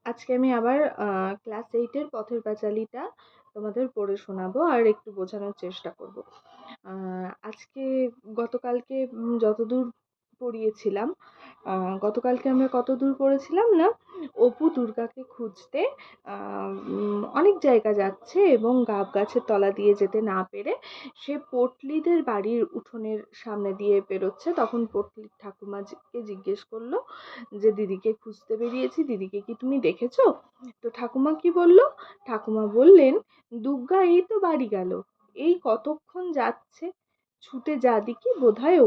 আজকে আমি আবার ক্লাস 8 এর পথের পাঁচালীটা তোমাদের পড়ে শোনাবো আর একটু বোঝানোর চেষ্টা করব। আজকে গতকালকে যতদূর পড়িয়েছিলাম, গতকালকে আমরা কতদূর পড়েছিলাম না, অপু দুর্গাকে খুঁজতে অনেক জায়গা যাচ্ছে এবং গাব গাছের তলা দিয়ে যেতে না পেরে সে পটলিদের বাড়ির উঠোনের সামনে দিয়ে পেরোচ্ছে। তখন পটলির ঠাকুমাকে জিজ্ঞেস করলো যে দিদিকে খুঁজতে বেরিয়েছি, দিদিকে কি তুমি দেখেছো? তো ঠাকুমা কি বললো? ঠাকুমা বললেন, দুর্গা এই তো বাড়ি গেল, এই কতক্ষণ যাচ্ছে, ছুটে যা দেখি বোধহয়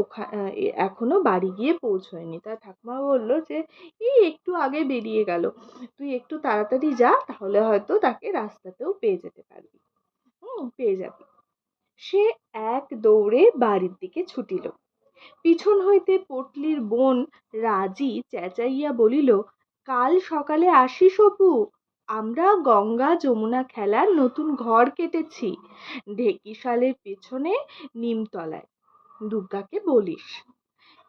এখনো বাড়ি গিয়ে পৌঁছয়নি। তার ঠাকুমা বললো যে এই একটু আগে বেরিয়ে গেল, তুই একটু তাড়াতাড়ি যা, তাহলে হয়তো তাকে রাস্তাতেও পেয়ে যেতে পারবি, পেয়ে যাবি। সে এক দৌড়ে বাড়ির দিকে ছুটিল। পিছন হইতে পটলির বোন রাজি চেঁচাইয়া বলিল, কাল সকালে আসিস অপু, আমরা গঙ্গা যমুনা খেলার নতুন ঘর কেটেছি, ঢেকিশালের পেছনে নিমতলায়, দুর্গাকে বলিস।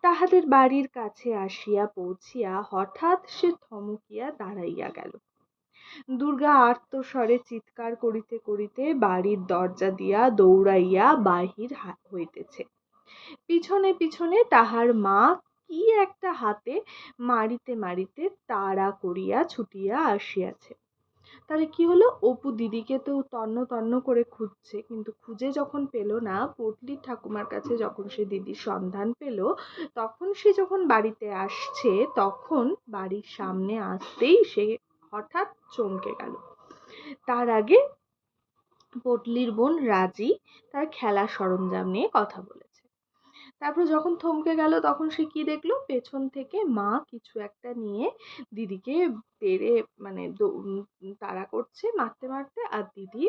তাহাদের বাড়ির কাছে আসিয়া পৌঁছিয়া হঠাৎ সে থমকিয়া দাঁড়াইয়া গেল। দুর্গা আর্তস্বরে চিৎকার করিতে করিতে বাড়ির দরজা দিয়া দৌড়াইয়া বাহির হইতেছে। পিছনে পিছনে তাহার মা কি একটা হাতে মারিতে মারিতে তাড়া করিয়া ছুটিয়া আসিয়াছে। তাহলে কি হলো, অপু দিদিকে তো তন্ন তন্ন করে খুঁজছে, কিন্তু খুঁজে যখন পেল না, পটলির ঠাকুমার কাছে যখন সে দিদির সন্ধান পেল, তখন সে যখন বাড়িতে আসছে, তখন বাড়ির সামনে আসতেই সে হঠাৎ চমকে গেল। তার আগে পটলির বোন রাজি তার খেলার সরঞ্জাম নিয়ে কথা বলেছে। তারপর যখন থমকে গেল, তখন সে কি দেখলো, পেছন থেকে মা কিছু একটা নিয়ে দিদিকে পেরে মানে তাড়া করছে মারতে মারতে, আর দিদি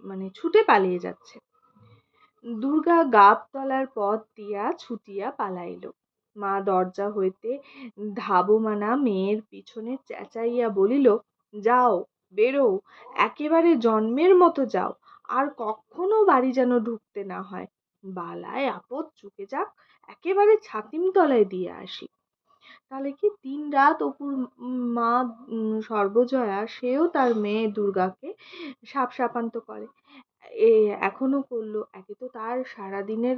মানে ছুটে পালিয়ে যাচ্ছে। দুর্গা গাবতলার পথ দিয়া ছুটিয়া পালাইল। মা দরজা হইতে ধাবমানা মেয়ের পিছনে চেঁচাইয়া বলিল, যাও, বেরো, একেবারে জন্মের মতো যাও, আর কখনো বাড়ি যেন ঢুকতে না হয়, বালায় আপদ চুকে যাক, একেবারে ছাতিম তলায় দিয়ে আসি। তাহলে কি দিন রাত অপুর মা সর্বজয়া সেও তার মেয়ে দুর্গাকে সাপ সাপান্ত করে, এ এখনো করলো। একে তো তার সারাদিনের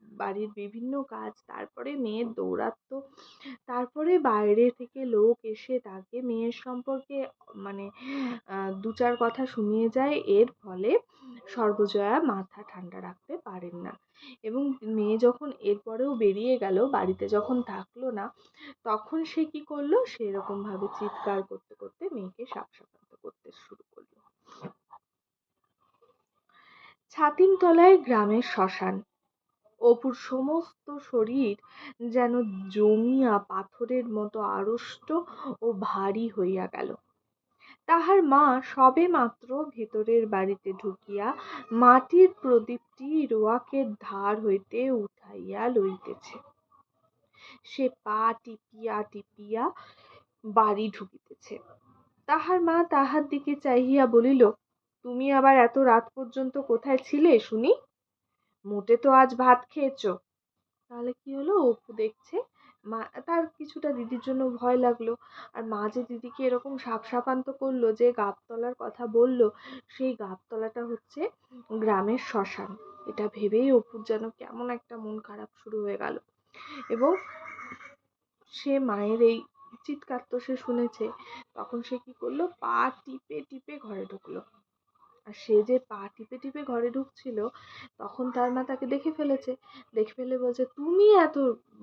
বাড়ির বিভিন্ন কাজ, তারপরে মেয়ের দৌরাত্ম্য, তারপরে বাইরে থেকে লোক এসে তাকে মেয়ের সম্পর্কে মানে দু চার কথা শুনিয়ে যায়। এর ফলে সর্বজয়া মাথা ঠান্ডা রাখতে পারেন না, এবং মেয়ে যখন এরপরেও বেরিয়ে গেল, বাড়িতে যখন থাকলো না, তখন সে কি করলো, সেরকম ভাবে চিৎকার করতে করতে মেয়েকে সাপ সাপান্ত করতে শুরু করলো। ছাতিম তলায় গ্রামের শ্মশান। অপুর সমস্ত শরীর যেন জমিয়া পাথরের মতো আড়ষ্ট ও ভারী হইয়া গেল। তাহার মা সবে মাত্র ভেতরের বাড়িতে ঢুকিয়া মাটির প্রদীপটি রোয়াকের ধার হইতে উঠাইয়া লইতেছে। সে পা টিপিয়া টিপিয়া বাড়ি ঢুকিতেছে। তাহার মা তাহার দিকে চাহিয়া বলিল, তুমি আবার এত রাত পর্যন্ত কোথায় ছিলে শুনি? মোটে তো আজ ভাত খেয়েছ। তাহলে কি হলো, অপু দেখছে মা, তার কিছুটা দিদির জন্য ভয় লাগলো। আর মা যে দিদিকে এরকম সাপ সাপান্ত করলো, যে গাবতলার কথা বলল, সেই গাবতলাটা হচ্ছে গ্রামের শ্মশান। এটা ভেবেই অপুর যেন কেমন একটা মন খারাপ শুরু হয়ে গেল। এবং সে মায়ের এই চিৎকার তো সে শুনেছে, তখন সে কি করলো, পা টিপে টিপে ঘরে ঢুকলো। আর সে যে পা টিপে টিপে ঘরে ঢুকছিল, তখন তার মা তাকে দেখে ফেলেছে। দেখে ফেলে বলছে, তুমি এত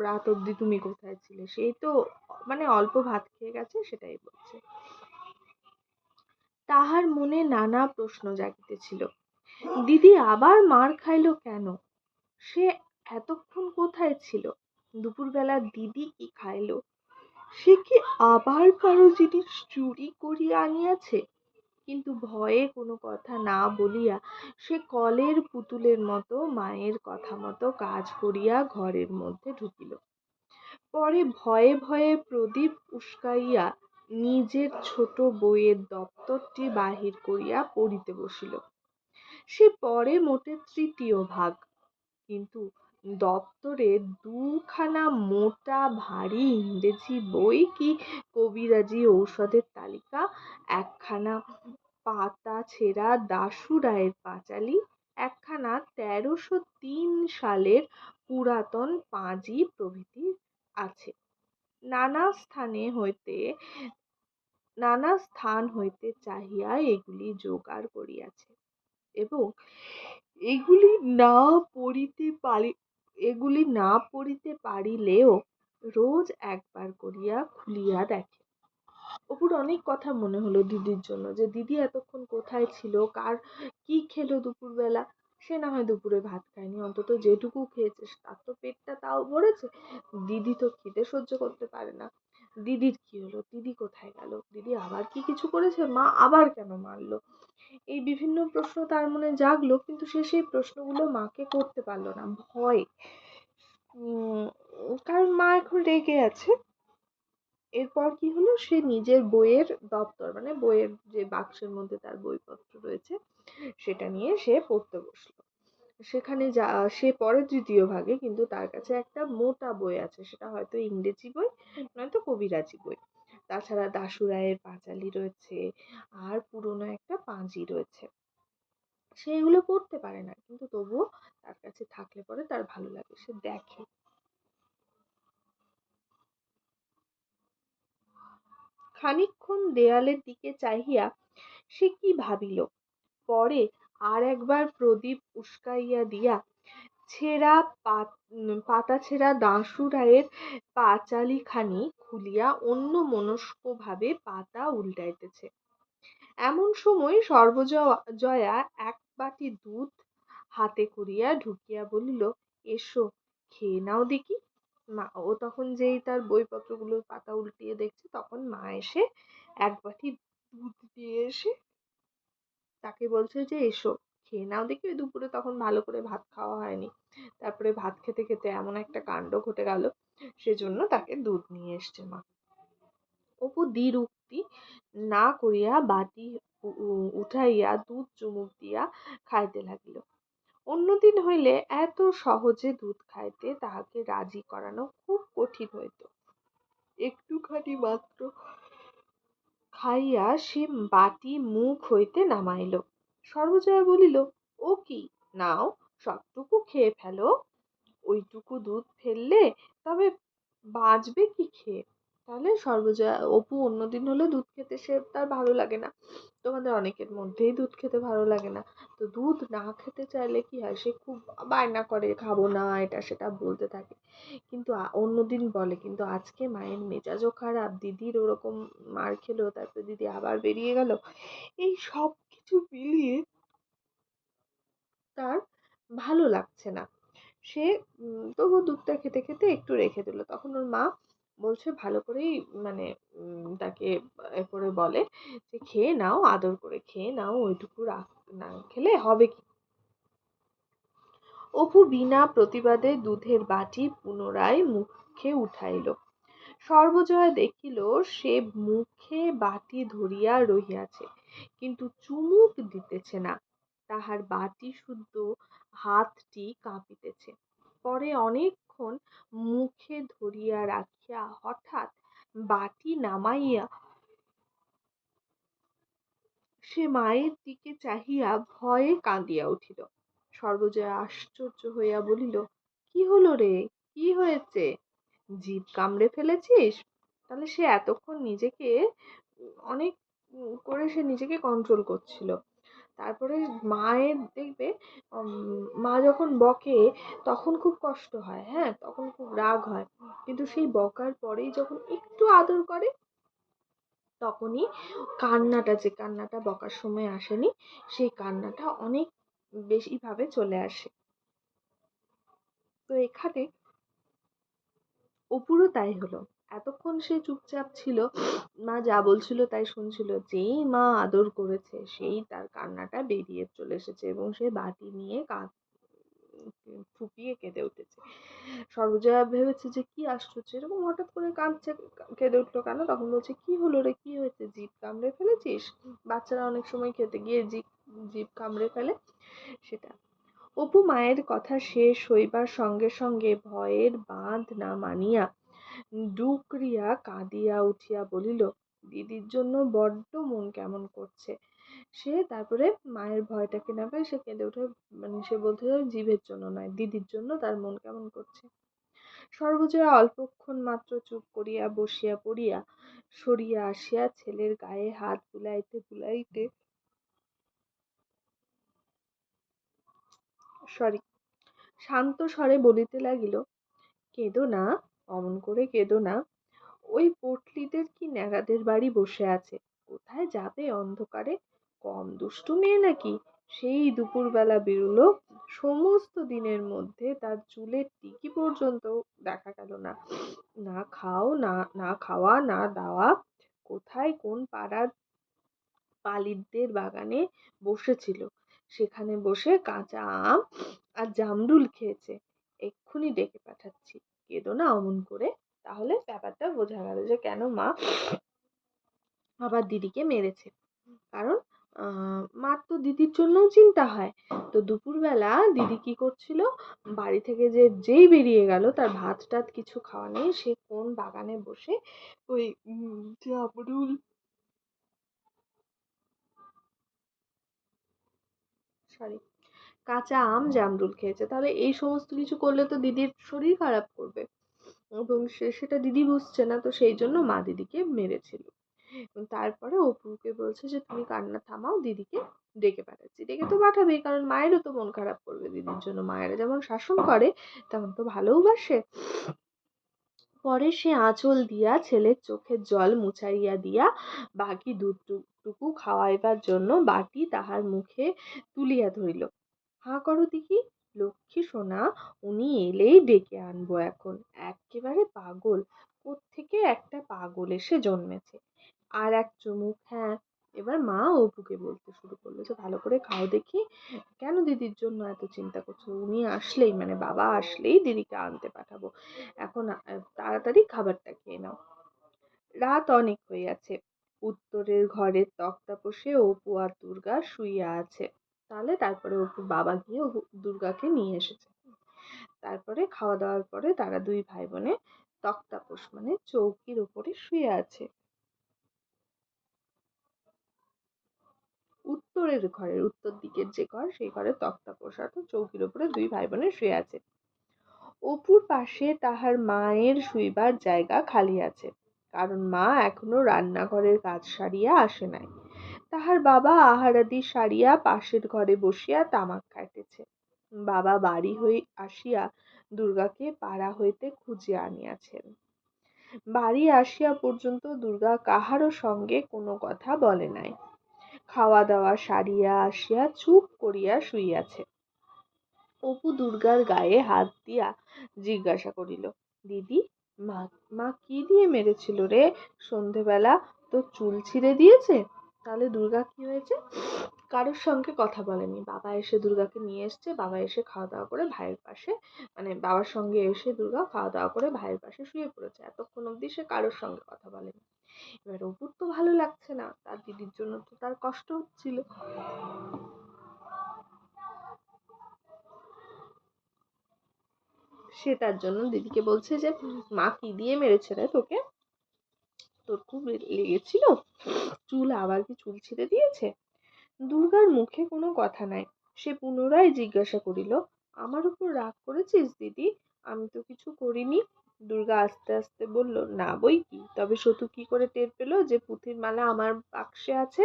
রাত অবধি তুমি কোথায় ছিলে? সেই তো মানে অল্প ভাত খেয়ে গেছে, সেটাই বলছে। তাহার মনে নানা প্রশ্ন জাগিতেছিল। দিদি আবার মার খাইলো কেন? সে এতক্ষণ কোথায় ছিল? দুপুরবেলা দিদি কি খাইলো? সে কি আবার কারো জিনিস চুরি করিয়া আনিয়াছে? কিন্তু ভয়ে কোনো কথা না বলিয়া সে কলের পুতুলের মতো মায়ের কথা মতো কাজ করিয়া ঘরের মধ্যে ঢুকিল। পরে ভয়ে ভয়ে প্রদীপ উস্কাইয়া নিজের ছোট বইয়ের দপ্তরটি বাহির করিয়া পড়িতে বসিল। সে পড়ে মোটে তৃতীয় ভাগ, কিন্তু দপ্তরে দুখানা মোটা ভারী ইংরেজি বই কি কবিরাজি ঔষধের তালিকা, একখানা পাতা ছেঁড়া দাশু রায়ের পাঁচালী, একখানা 1303 সালের পুরাতন পাঁজি প্রভৃতি আছে। নানা স্থান হইতে চাহিয়া এগুলি জোগাড় করিয়াছে এবং এগুলি না পড়িতে পারিলেও রোজ একবার করিয়া খুলিয়া দেখে। অপুর অনেক কথা মনে হলো দিদির জন্য, যে দিদি এতক্ষণ কোথায় ছিল, কি খেলো দুপুরবেলা। সে না হয় দুপুরে ভাত খায়নি, অন্তত যেটুকু খেয়েছে তার তো পেটটা তাও ভরেছে। দিদি তো খিদে সহ্য করতে পারে না। দিদির কি হলো, দিদি কোথায় গেল, দিদি আবার কি কিছু করেছে, মা আবার কেন মারলো, এই বিভিন্ন প্রশ্ন তার মনে জাগলো, কিন্তু সে সেই প্রশ্নগুলো মাকে করতে পারলো না, ভয়। কারণ মা এখন রেগে আছে। এরপর কি হলো, সে নিজের বইয়ের দপ্তর, মানে বইয়ের যে বাক্সের মধ্যে তার বইপত্র রয়েছে, সেটা নিয়ে সে পড়তে বসলো। সেখানে সে পড়ে তৃতীয় ভাগে, কিন্তু তার কাছে একটা মোটা বই আছে, সেটা হয়তো ইংরেজি বই, নয়তো কবিরাজি বই। তাছাড়া দাশু রায়ের পাঁচালী রয়েছে, আর পুরনো একটা পাঁজি রয়েছে। সে এগুলো পড়তে পারে না, কিন্তু তবুও তার কাছে থাকলে পরে তার ভালো লাগে, সে দেখে। খানিকক্ষণ দেয়ালের দিকে চাহিয়া সে কি ভাবিল, পরে আর একবার প্রদীপ উস্কাইয়া দিয়া পাতা ছেঁড়া দাশু রায়ের পাঁচালীখানি খুলিয়া অন্যমনস্ক ভাবে পাতা উল্টাইতেছে। এমন সময় সর্বজয়া এক বাটি দুধ হাতে করিয়া ঢুকিয়া বলিল, এসো খেয়ে নাও দেখি। ও তখন যেই তার বইপত্রগুলোর পাতা উল্টিয়ে দেখছে, তখন মা এসে এক বাটি দুধ দিয়ে এসে তাকে বলছে যে এসো খেয়ে নাও দেখি। ওই দুপুরে তখন ভালো করে ভাত খাওয়া হয়নি, তারপরে ভাত খেতে খেতে এমন একটা কাণ্ড ঘটে গেল, সেজন্য তাকে দুধ নিয়ে এসছে মা। অপু দ্বিরুক্তি না করিয়া বাটি উঠাইয়া দুধ চুমুক দিয়া খাইতে লাগিল। অন্যদিন হইলে এত সহজে দুধ খাইতে তাহাকে রাজি করানো খুব কঠিন হইত। একটুখানি মাত্র খাইয়া সে বাটি মুখ হইতে নামাইল। সর্বজয়া বলিল, ও কি, নাও সবটুকু খেয়ে ফেলো, ওইটুকু দুধ ফেললে তবে বাঁচবে কি খেয়ে। তাহলে অপু অন্যদিন হলে দুধ খেতে সে তার ভালো লাগে না, তোমাদের অনেকের মধ্যেই দুধ খেতে ভালো লাগে না, তো দুধ না খেতে চাইলে কি হয়, সে খুব বায়না করে, খাবো না, এটা সেটা বলতে থাকে। কিন্তু অন্যদিন বলে, কিন্তু আজকে মায়ের মেজাজও খারাপ, দিদির ওরকম মার খেলো, তারপরে দিদি আবার বেরিয়ে গেল, এই সব কিছু মিলিয়ে তার ভালো লাগছে না। সে তবু দুধটা খেতে খেতে একটু রেখে দিল। তখন ওর মা বলছে ভালো করেই, মানে তাকে এ করে বলে যে খেয়ে নাও, আদর করে খেয়ে নাও, ওইটুকু না খেলে হবে কি। অপু বিনা প্রতিবাদে দুধের বাটি পুনরায় মুখে উঠাইল। সর্বজয়া দেখিল সে মুখে বাটি ধরিয়া রহিয়াছে, কিন্তু চুমুক দিতেছে না, তাহার বাটি শুদ্ধ হাতটি কাঁপিতেছে। পরে অনেকক্ষণ মুখে ধরিয়া রাখিয়া হঠাৎ বাটি নামাইয়া সে মায়ের দিকে চাহিয়া ভয়ে কাঁদিয়া উঠিল। সর্বজয়া আশ্চর্য হইয়া বলিল, কি হলো রে, কি হয়েছে, জিভ কামড়ে ফেলেছিস? তাহলে সে এতক্ষণ নিজেকে অনেক করে সে নিজেকে কন্ট্রোল করছিল। তারপরে মায়ের দেখবে, মা যখন বকে তখন খুব কষ্ট হয়, হ্যাঁ, তখন খুব রাগ হয়, কিন্তু সেই বকার পরেই যখন একটু আদর করে, তখনই যে কান্নাটা বকার সময় আসেনি, সেই কান্নাটা অনেক বেশি ভাবে চলে আসে। তো এখানে অপুরও তাই হলো। এতক্ষণ সে চুপচাপ ছিল, মা যা বলছিল তাই শুনছিল, যেই মা আদর করেছে সেই তার কান্নাটা বেরিয়ে চলে এসেছে, এবং সে বাটি নিয়ে ফুপিয়ে কেঁদে উঠেছে। সর্বজয়া ভেবেছে যে কি আশ্চর্য, এরকম হঠাৎ করে কাঁদছে, কেঁদে উঠলো কেন। তখন বলছে, কি হলো রে, কি হয়েছে, জিভ কামড়ে ফেলেছিস? বাচ্চারা অনেক সময় খেতে গিয়ে জিভ কামড়ে ফেলে, সেটা। অপু মায়ের কথা শেষ হইবার সঙ্গে সঙ্গে ভয়ের বাঁধ না মানিয়া ডুকরিয়া কাঁদিয়া উঠিয়া বলিল, দিদির জন্য বড্ড মন কেমন করছে। সে তারপরে মায়ের ভয়টাকে না পেয়ে সে কেঁদে উঠে, মানে সে বলতে জীবের জন্য নয়, দিদির জন্য তার মন কেমন করছে। সর্বজয়া অল্পক্ষণ মাত্র চুপ করিয়া বসিয়া পড়িয়া সরিয়া আসিয়া ছেলের গায়ে হাত বুলাইতে বুলাইতে শান্ত স্বরে বলিতে লাগিল, কেঁদো না, অমন করে কেঁদো না। ওই পটলিদের কি ন্যাড়াদের বাড়ি বসে আছে, কোথায় যাবে অন্ধকারে? কম দুষ্টু মেয়ে নাকি? সেই দুপুরবেলা বেরোলো, সমস্ত দিনের মধ্যে তার চুলের টিকি পর্যন্ত দেখা গেল না। না খাওয়া না দাওয়া। কোথায় কোন পাড়ার পালিতদের বাগানে বসেছিল, সেখানে বসে কাঁচা আম আর জামরুল খেয়েছে। এক্ষুনি ডেকে পাঠাচ্ছি, কেঁদো না অমন করে। তাহলে ব্যাপারটা বোঝা গেল যে কেন মা আবার দিদিকে মেরেছে। কারণ মার তো দিদির জন্যও চিন্তা হয়। তো দুপুরবেলা দিদি কি করছিল, বাড়ি থেকে যেই বেরিয়ে গেল, তার ভাত টাত কিছু খাওয়া নেই, সে কোন বাগানে বসে ওই জামরুল সরি কাঁচা আম জামরুল খেয়েছে। তাহলে এই সমস্ত কিছু করলে তো দিদির শরীর খারাপ করবে, এবং সেটা দিদি বুঝছে না, তো সেই জন্য মা দিদিকে মেরেছিল। তারপরে অপুকে বলছে যে তুমি কান্না থামাও, দিদিকে ডেকে পাঠাচ্ছি। ডেকে তো পাঠাবেই, কারণ মায়েরও তো মন খারাপ করবে দিদির জন্য। মায়েরা যেমন শাসন করে তেমন তো ভালোবাসে। পরে সে আঁচল দিয়া ছেলের চোখের জল মুছাইয়া দিয়া বাকি দুধটুকু খাওয়াইবার জন্য বাটি তাহার মুখে তুলিয়া ধরিল। হাঁ করো দেখি, লক্ষ্মী সোনা, উনি এলেই ডেকে আনবো এখন। এক্কেবারে পাগল, কোত্থেকে একটা পাগল এসে জন্মেছে। আর এক চুমুক, হ্যাঁ। এবার মা অপুকে বলতে শুরু করলো যে ভালো করে খাও দেখি, কেন দিদির জন্য এত চিন্তা করছো? উনি আসলেই, মানে বাবা আসলেই দিদিকে আনতে পাঠাবো। এখন তাড়াতাড়ি খাবারটা খেয়ে নাও। রাত অনেক হইয়াছে। উত্তরের ঘরের তক্তাপোশে অপু আর দুর্গা শুইয়া আছে। তারপরে অপুর বাবা গিয়ে দুর্গাকে নিয়ে এসেছে। তারপরে খাওয়া দাওয়ার পরে তারা দুই ভাই বোনে তক্তাপোশ মানে চৌকির উপরে শুয়ে আছে। উত্তরের ঘরের, উত্তর দিকের যে ঘর, সেই ঘরে তক্তাপোশ অর্থাৎ চৌকির উপরে দুই ভাই বোনে শুয়ে আছে। অপুর পাশে তাহার মায়ের শুইবার জায়গা খালি আছে, কারণ মা এখনো রান্নাঘরের কাজ সারিয়া আসে নাই। তাহার বাবা আহারাদি সারিয়া পাশের ঘরে বসিয়া তামাক খাইতেছে। বাবা বাড়ি আসিয়া দুর্গাকে পাড়া হইতে খুঁজিয়া আনিয়াছেন। বাড়ি আসিয়া পর্যন্ত দুর্গা কাহারও সঙ্গে কোনো কথা বলে নাই। খাওয়া দাওয়া সারিয়া আসিয়া চুপ করিয়া শুইয়াছে। অপু দুর্গার গায়ে হাত দিয়া জিজ্ঞাসা করিল, দিদি, মা কি দিয়ে মেরেছিল রে? সন্ধেবেলা তো চুল ছিঁড়ে দিয়েছে। তাহলে দুর্গা কি হয়েছে? কারোর সঙ্গে কথা বলেনি। বাবা এসে দুর্গাকে নিয়ে এসছে, বাবা এসে খাওয়া দাওয়া করে ভাইয়ের পাশে, মানে বাবার সঙ্গে এসে দুর্গা খাওয়া দাওয়া করে ভাইয়ের পাশে শুয়ে পড়েছে। এতক্ষণ অব্দি সে কারোর সঙ্গে কথা বলেনি। এবার অপুর তো ভালো লাগছে না, তার দিদির জন্য তো তার কষ্ট হচ্ছিল। সে তার জন্য দিদিকে বলছে যে মা কি দিয়ে মেরেছে রে তোকে? তোর খুব লেগেছিল? আবার কি চুল ছিঁড়ে দিয়েছে? দুর্গার মুখে কোনো কথা নাই। সে পুনরায় জিজ্ঞাসা করিল, আমার উপর রাগ করেছিস দিদি? আমি তো কিছু করিনি। দুর্গা আস্তে আস্তে বলল, না বই কি। তবে সতু কি করে টের পেল যে পুঁথির মালা আমার বাক্সে আছে?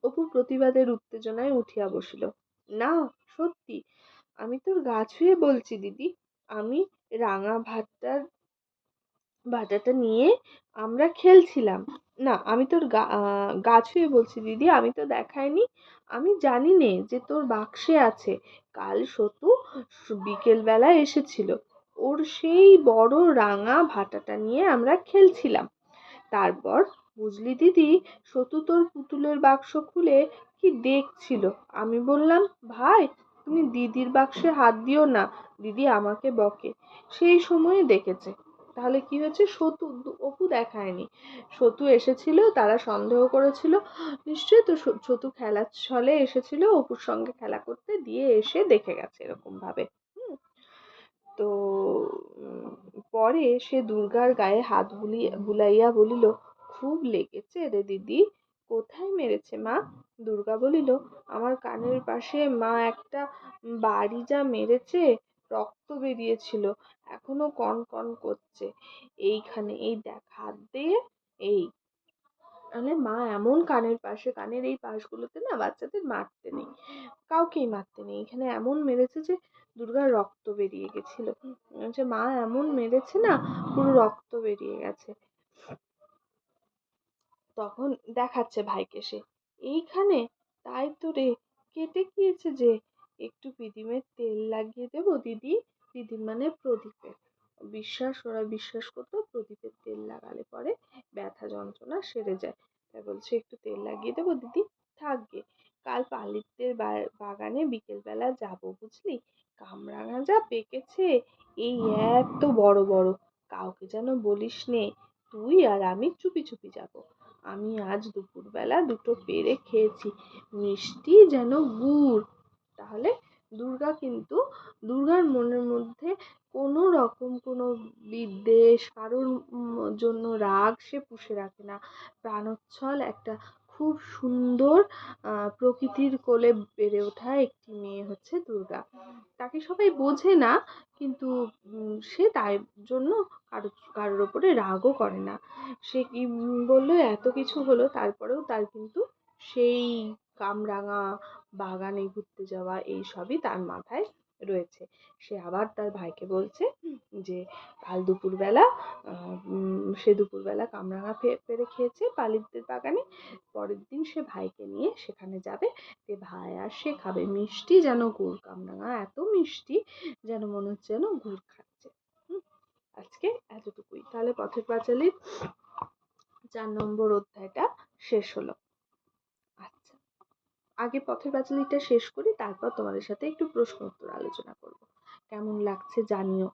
অপু প্রতিবাদের উত্তেজনায় উঠিয়া বসিল। না, সত্যি, আমি তোর গা ছুঁয়ে বলছি দিদি, আমি রাঙা ভাটাটা নিয়ে আমরা খেলছিলাম। না, আমি তোর গা ছুঁয়ে বলছি দিদি, আমি তো দেখাইনি। আমি জানি নে যে তোর বাক্সে আছে। কাল সতু বিকেল বেলা এসেছিল, ওর সেই বড় রাঙা ভাটাটা নিয়ে আমরা খেলছিলাম। তারপর বুঝলি দিদি, সতু তোর পুতুলের বাক্স খুলে কি দেখছিল। আমি বললাম, ভাই তুমি দিদির বাক্সে হাত দিও না, দিদি আমাকে বকে। সেই সময়ে দেখেছে। তাহলে কি হয়েছে, অপু দেখায়নি, সতু এসেছিল, তারা সন্দেহ করেছিল নিশ্চয়ই, তো সতু খেলার ছলে এসেছিল অপুর সঙ্গে খেলা করতে, দিয়ে এসে দেখে গেছে এরকম ভাবে। তো পরে সে দুর্গার গায়ে হাত বুলাইয়া বলিল, খুব লেগেছে রে দিদি, কোথায় মেরেছে মা? দুর্গা বলিল, আমার কানের পাশে মা একটা বাড়ি যা মেরেছে, রক্ত বেরিয়েছিল, এখনো কন কন করছে, এইখানে, এই দেখ হাত দিয়ে, এই। তাহলে মা এমন কানের পাশে, কানের এই পাশগুলোতে না বাচ্চাদের মারতে নেই, কাউকেই মারতে নেই, এখানে এমন মেরেছে যে দুর্গার রক্ত বেরিয়ে গেছিল, যে মা এমন মেরেছে না, পুরো রক্ত বেরিয়ে গেছে। তখন দেখাচ্ছে ভাইকে সে, এইখানে, তাই তো রে, কেটে গিয়েছে যে, একটু পিদিমের তেল লাগিয়ে দেবো দিদি? পিদিম মানে প্রদীপের, ওরা বিশ্বাস করতো প্রদীপের তেল লাগালে পরে ব্যথা যন্ত্রণা সেরে যায়। তাই বলছে একটু তেল লাগিয়ে দেবো দিদি? থাকবে, কাল পালিতের বাগানে বিকেল বেলা যাবো বুঝলি, কামরাঙা যা পেকেছে, এই এত বড় বড়, কাউকে যেন বলিস নে, তুই আর আমি চুপি চুপি যাবো। আমি আজ দুপুরবেলা দুটো পেড়ে খেয়েছি, মিষ্টি যেন গুড়। তাহলে দুর্গার মনের মধ্যে কোনো রকম কোনো বিদ্বেষ, কারোর জন্য রাগ সে পুষে রাখে না। প্রাণোচ্ছল একটা খুব সুন্দর প্রকৃতির কোলে বেড়ে ওঠা একটি মেয়ে হচ্ছে দুর্গা। তাকে সবাই বোঝে না, কিন্তু সে তার জন্য কারোর ওপরে রাগও করে না। সে কি বললো, এত কিছু হলো তারপরেও তার কিন্তু সেই কামরাঙা বাগানে ঘুরতে যাওয়া এই সবই তার মাথায় রয়েছে। সে আবার তার ভাইকে বলছে যে কাল দুপুরবেলা সে দুপুরবেলা কামরাঙা পেড়ে খেয়েছে পালিতদের বাগানে, পরের দিন সে ভাইকে নিয়ে সেখানে যাবে, যে ভাই আর সে খাবে মিষ্টি যেন গুড়, কামরাঙা এত মিষ্টি যেন মনে হচ্ছে যেন গুড় খাচ্ছে। আজকে এতটুকুই, তাহলে পথের পাঁচালীর 4 নম্বর অধ্যায়টা শেষ হলো। আচ্ছা, আগে পথের পাঁচালীটা শেষ করি, তারপর তোমাদের সাথে একটু প্রশ্ন উত্তর আলোচনা করব। কেমন লাগছে জানিও।